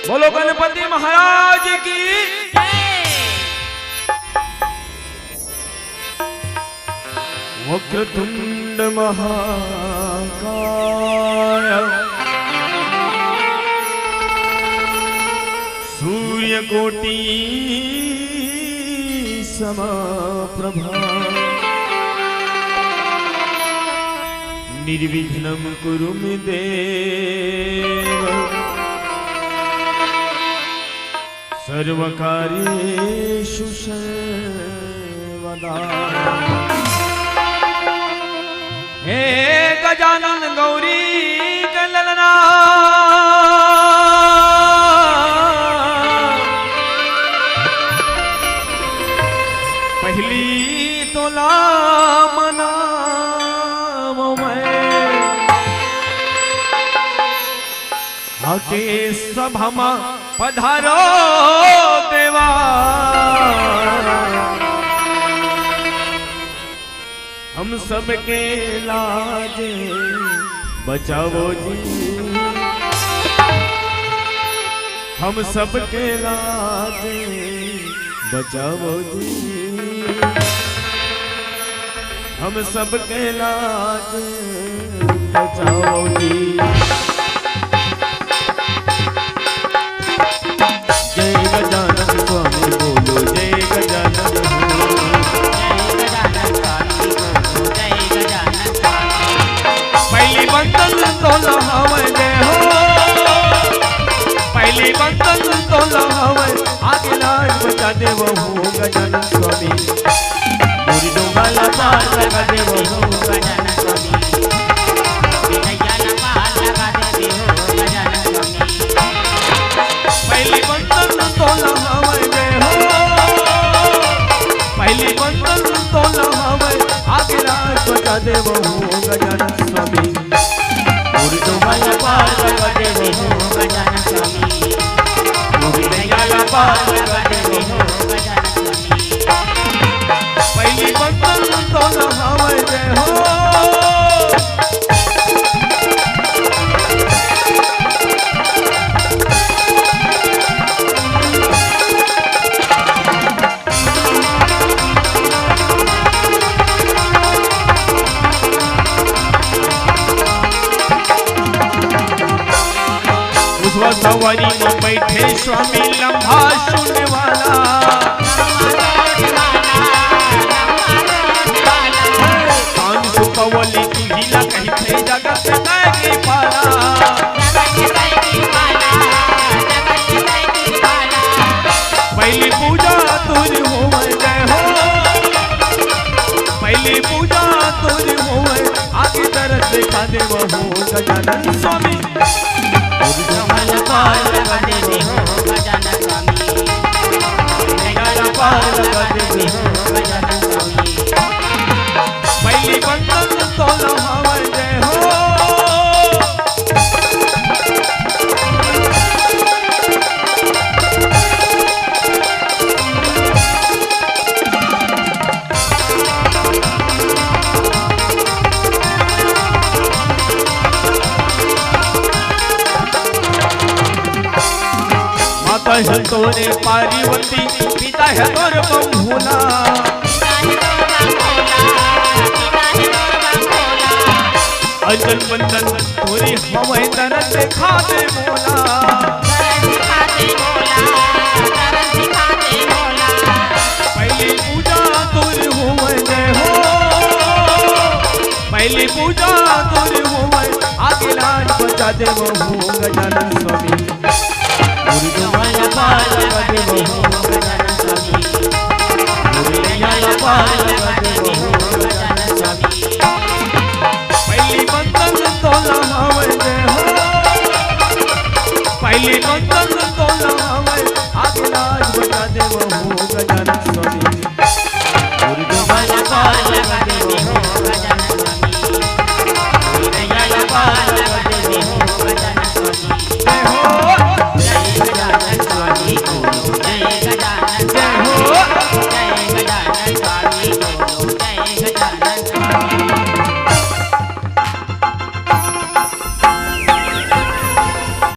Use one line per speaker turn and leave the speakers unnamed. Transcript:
बोलो गणपति महाराज की वक्रतुंड महाकाय सूर्यकोटि समप्रभा निर्विघ्नं कुरु मे देव सर्वकार्येषु सर्वदा। हे गजानन गौरी ललना पहली तोला मनाव मैं आके सभा में पधारो देवा हम सबके लाज बचाओ जी हम सबके लाज बचाओ जी हम सबके लाज बचाओ जी। जय गजानन स्वामी बोलो जय गजानन पहली बंदन तो लहावे जय हो पहली बंदन तो लहावे आगे लाज बचा दे वो गजानन स्वामी पूरी डोंगाला पार लगा दे वो गजानन स्वामी विनयाला पार लगा दे वो गजानन स्वामी पहली बंदन तो लहावे जय हो पहली बंदन तो लहावे आगे लाज बचा दे वो गजानन स्वामी पूरी डोंगाला पार लगा दे वो गजानन स्वामी पूरी डोंगाला पार लगा दे वो गजानन स्वामी पहली बंदन तो लहावे जय हो। सुपवरी में बैठे स्वामी लंबा सुनने वाला कान सुपवली तुहिला कहते जगत की पाला पहली पूजा तुझ होवे जय हो पहली पूजा तुझ होवे आगे तरफ देखा दे वो गजानन स्वामी पहली बंधन तो लहावे जय हो माता है तोरे पार्वती पिता है तोर बंभोला अजल बंधन तोरे हवै तरन देखा दे मोला पहली पूजा तोर होवे जय हो पहली पूजा तोर होवे आगे लाज बचा दे वो गजानन स्वामी गुरुदेव पार लगा दे वो गजानन स्वामी गुरुदेव पार लगा दे वो गजानन स्वामी पहली बंधन तो लहावे जय हो पहली बंधन तो लहावे आगे लाज बचा दे वो गजानन स्वामी गुरुदेव पार लगा दे वो